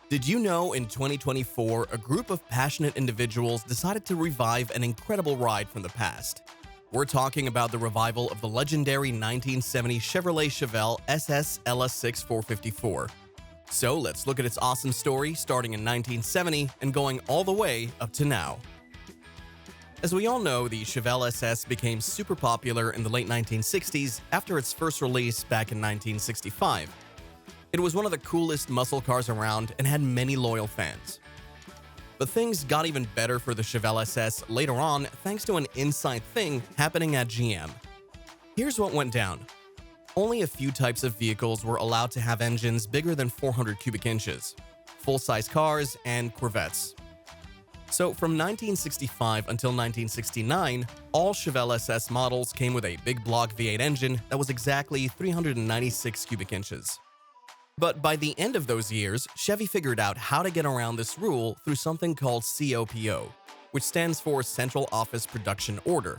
Did you know in 2024, a group of passionate individuals decided to revive an incredible ride from the past? We're talking about the revival of the legendary 1970 Chevrolet Chevelle SS LS6 454. So let's look at its awesome story starting in 1970 and going all the way up to now. As we all know, the Chevelle SS became super popular in the late 1960s after its first release back in 1965. It was one of the coolest muscle cars around and had many loyal fans. But things got even better for the Chevelle SS later on thanks to an inside thing happening at GM. Here's what went down. Only a few types of vehicles were allowed to have engines bigger than 400 cubic inches: full-size cars and Corvettes. So from 1965 until 1969, all Chevelle SS models came with a big block V8 engine that was exactly 396 cubic inches. But by the end of those years, Chevy figured out how to get around this rule through something called COPO, which stands for Central Office Production Order.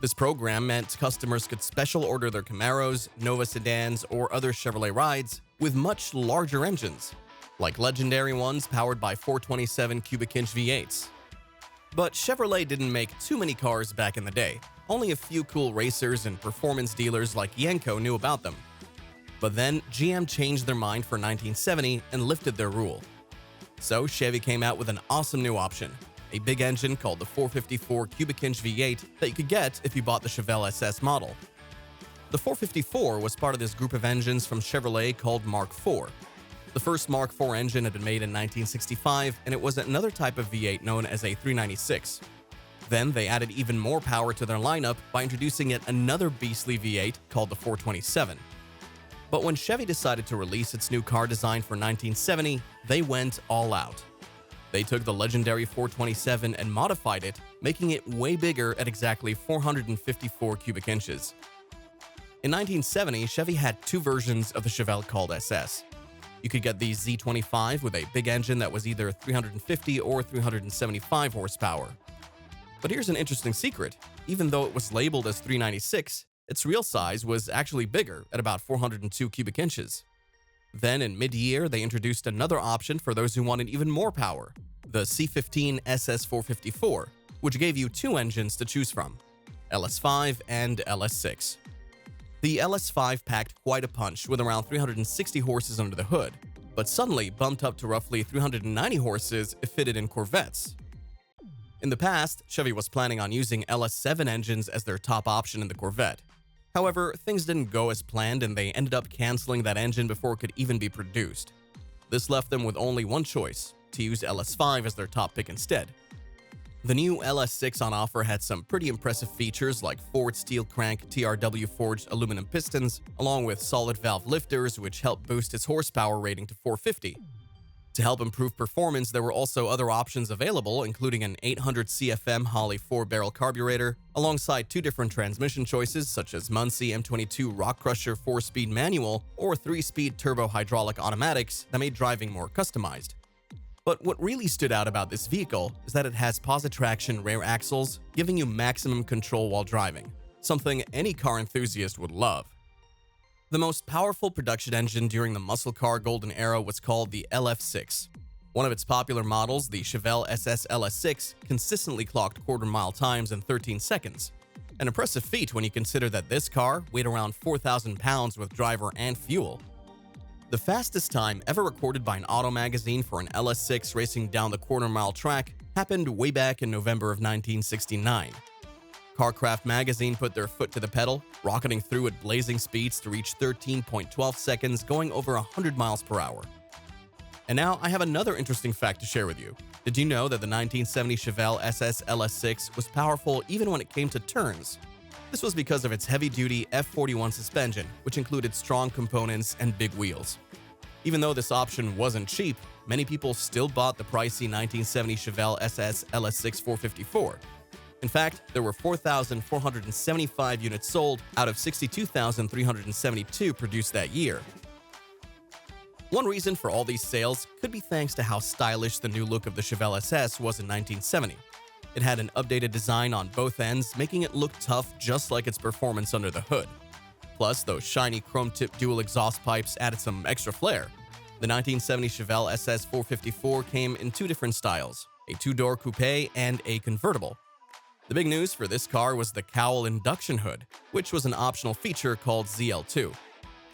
This program meant customers could special order their Camaros, Nova sedans, or other Chevrolet rides with much larger engines, like legendary ones powered by 427 cubic inch V8s. But Chevrolet didn't make too many cars back in the day. Only a few cool racers and performance dealers like Yenko knew about them. But then, GM changed their mind for 1970 and lifted their rule. So Chevy came out with an awesome new option, a big engine called the 454 cubic inch V8 that you could get if you bought the Chevelle SS model. The 454 was part of this group of engines from Chevrolet called Mark IV. The first Mark IV engine had been made in 1965, and it was another type of V8 known as a 396. Then they added even more power to their lineup by introducing yet another beastly V8 called the 427. But when Chevy decided to release its new car design for 1970, they went all out. They took the legendary 427 and modified it, making it way bigger at exactly 454 cubic inches. In 1970, Chevy had two versions of the Chevelle called SS. You could get the Z25 with a big engine that was either 350 or 375 horsepower. But here's an interesting secret. Even though it was labeled as 396, its real size was actually bigger at about 402 cubic inches. Then in mid-year, they introduced another option for those who wanted even more power, the C15 SS 454, which gave you two engines to choose from, LS5 and LS6. The LS5 packed quite a punch with around 360 horses under the hood, but suddenly bumped up to roughly 390 horses if fitted in Corvettes. In the past, Chevy was planning on using LS7 engines as their top option in the Corvette. However, things didn't go as planned and they ended up canceling that engine before it could even be produced. This left them with only one choice, to use LS5 as their top pick instead. The new LS6 on offer had some pretty impressive features like Ford steel crank TRW forged aluminum pistons, along with solid valve lifters which helped boost its horsepower rating to 450. To help improve performance, there were also other options available, including an 800 CFM Holley 4-barrel carburetor, alongside two different transmission choices such as Muncie M22 Rock Crusher 4-speed manual or 3-speed turbo hydraulic automatics that made driving more customized. But what really stood out about this vehicle is that it has positive-traction rear axles, giving you maximum control while driving, something any car enthusiast would love. The most powerful production engine during the muscle car golden era was called the LF6. One of its popular models, the Chevelle SS LS6, consistently clocked quarter-mile times in 13 seconds. An impressive feat when you consider that this car weighed around 4,000 pounds with driver and fuel. The fastest time ever recorded by an auto magazine for an LS6 racing down the quarter-mile track happened way back in November of 1969. Carcraft magazine put their foot to the pedal, rocketing through at blazing speeds to reach 13.12 seconds, going over 100 miles per hour. And now I have another interesting fact to share with you. Did you know that the 1970 Chevelle SS LS6 was powerful even when it came to turns? This was because of its heavy-duty F41 suspension, which included strong components and big wheels. Even though this option wasn't cheap, many people still bought the pricey 1970 Chevelle SS LS6 454. In fact, there were 4,475 units sold out of 62,372 produced that year. One reason for all these sales could be thanks to how stylish the new look of the Chevelle SS was in 1970. It had an updated design on both ends, making it look tough just like its performance under the hood. Plus, those shiny chrome-tipped dual exhaust pipes added some extra flair. The 1970 Chevelle SS 454 came in two different styles, a two-door coupe and a convertible. The big news for this car was the cowl induction hood, which was an optional feature called ZL2.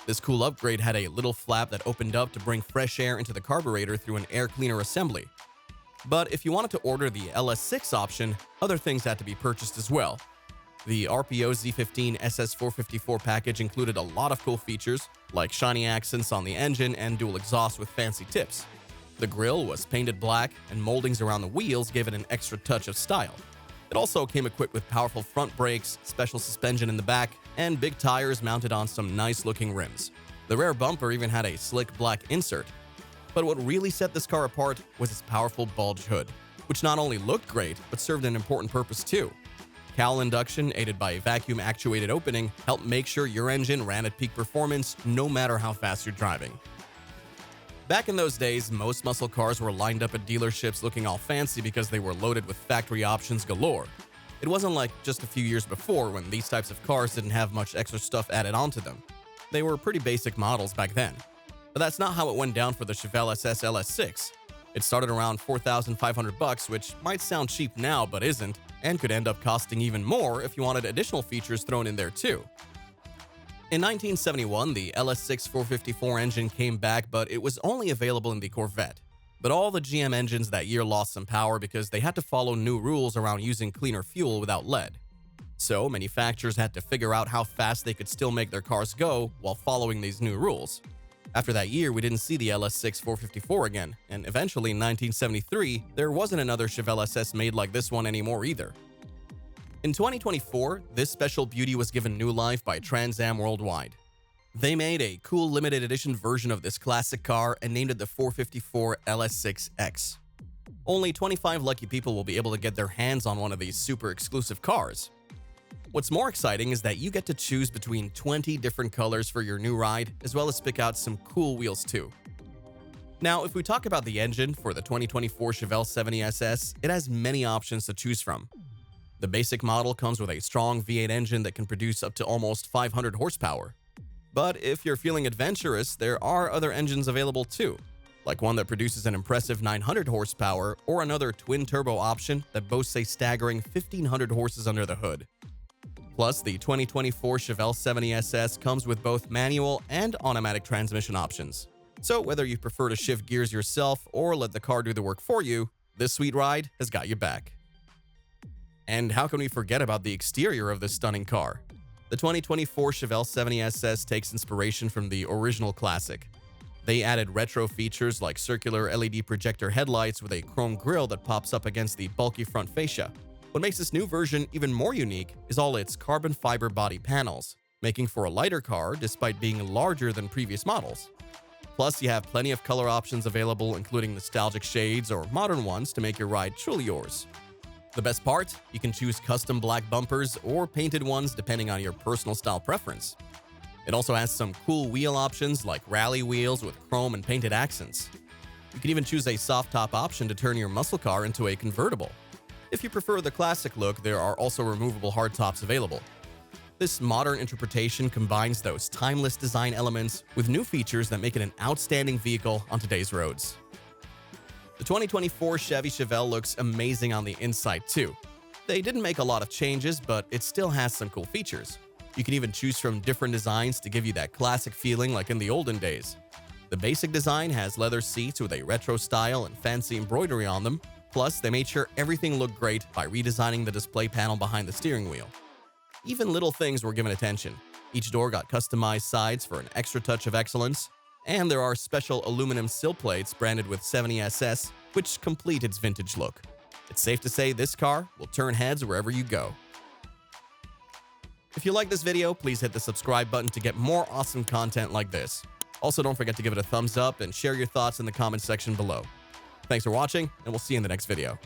This cool upgrade had a little flap that opened up to bring fresh air into the carburetor through an air cleaner assembly. But if you wanted to order the LS6 option, other things had to be purchased as well. The RPO Z15 SS454 package included a lot of cool features, like shiny accents on the engine and dual exhaust with fancy tips. The grille was painted black, and moldings around the wheels gave it an extra touch of style. It also came equipped with powerful front brakes, special suspension in the back, and big tires mounted on some nice-looking rims. The rear bumper even had a slick black insert. But what really set this car apart was its powerful bulge hood, which not only looked great, but served an important purpose too. Cowl induction, aided by a vacuum-actuated opening, helped make sure your engine ran at peak performance no matter how fast you're driving. Back in those days, most muscle cars were lined up at dealerships looking all fancy because they were loaded with factory options galore. It wasn't like just a few years before when these types of cars didn't have much extra stuff added onto them. They were pretty basic models back then. But that's not how it went down for the Chevelle SS LS6. It started around $4,500, which might sound cheap now but isn't, and could end up costing even more if you wanted additional features thrown in there too. In 1971, the LS6 454 engine came back, but it was only available in the Corvette. But all the GM engines that year lost some power because they had to follow new rules around using cleaner fuel without lead. So, manufacturers had to figure out how fast they could still make their cars go while following these new rules. After that year, we didn't see the LS6 454 again, and eventually in 1973, there wasn't another Chevelle SS made like this one anymore either. In 2024, this special beauty was given new life by Trans Am Worldwide. They made a cool limited edition version of this classic car and named it the 454 LS6X. Only 25 lucky people will be able to get their hands on one of these super exclusive cars. What's more exciting is that you get to choose between 20 different colors for your new ride, as well as pick out some cool wheels too. Now, if we talk about the engine for the 2024 Chevelle 70 SS, it has many options to choose from. The basic model comes with a strong V8 engine that can produce up to almost 500 horsepower. But if you're feeling adventurous, there are other engines available too, like one that produces an impressive 900 horsepower or another twin-turbo option that boasts a staggering 1,500 horses under the hood. Plus, the 2024 Chevelle 70 SS comes with both manual and automatic transmission options. So whether you prefer to shift gears yourself or let the car do the work for you, this sweet ride has got your back. And how can we forget about the exterior of this stunning car? The 2024 Chevelle 70 SS takes inspiration from the original classic. They added retro features like circular LED projector headlights with a chrome grille that pops up against the bulky front fascia. What makes this new version even more unique is all its carbon fiber body panels, making for a lighter car despite being larger than previous models. Plus, you have plenty of color options available, including nostalgic shades or modern ones to make your ride truly yours. The best part? You can choose custom black bumpers or painted ones depending on your personal style preference. It also has some cool wheel options like rally wheels with chrome and painted accents. You can even choose a soft top option to turn your muscle car into a convertible. If you prefer the classic look, there are also removable hardtops available. This modern interpretation combines those timeless design elements with new features that make it an outstanding vehicle on today's roads. The 2024 Chevy Chevelle looks amazing on the inside too. They didn't make a lot of changes, but it still has some cool features. You can even choose from different designs to give you that classic feeling like in the olden days. The basic design has leather seats with a retro style and fancy embroidery on them. Plus, they made sure everything looked great by redesigning the display panel behind the steering wheel. Even little things were given attention. Each door got customized sides for an extra touch of excellence, and there are special aluminum sill plates branded with 70 SS, which complete its vintage look. It's safe to say this car will turn heads wherever you go. If you like this video, please hit the subscribe button to get more awesome content like this. Also, don't forget to give it a thumbs up and share your thoughts in the comments section below. Thanks for watching, and we'll see you in the next video.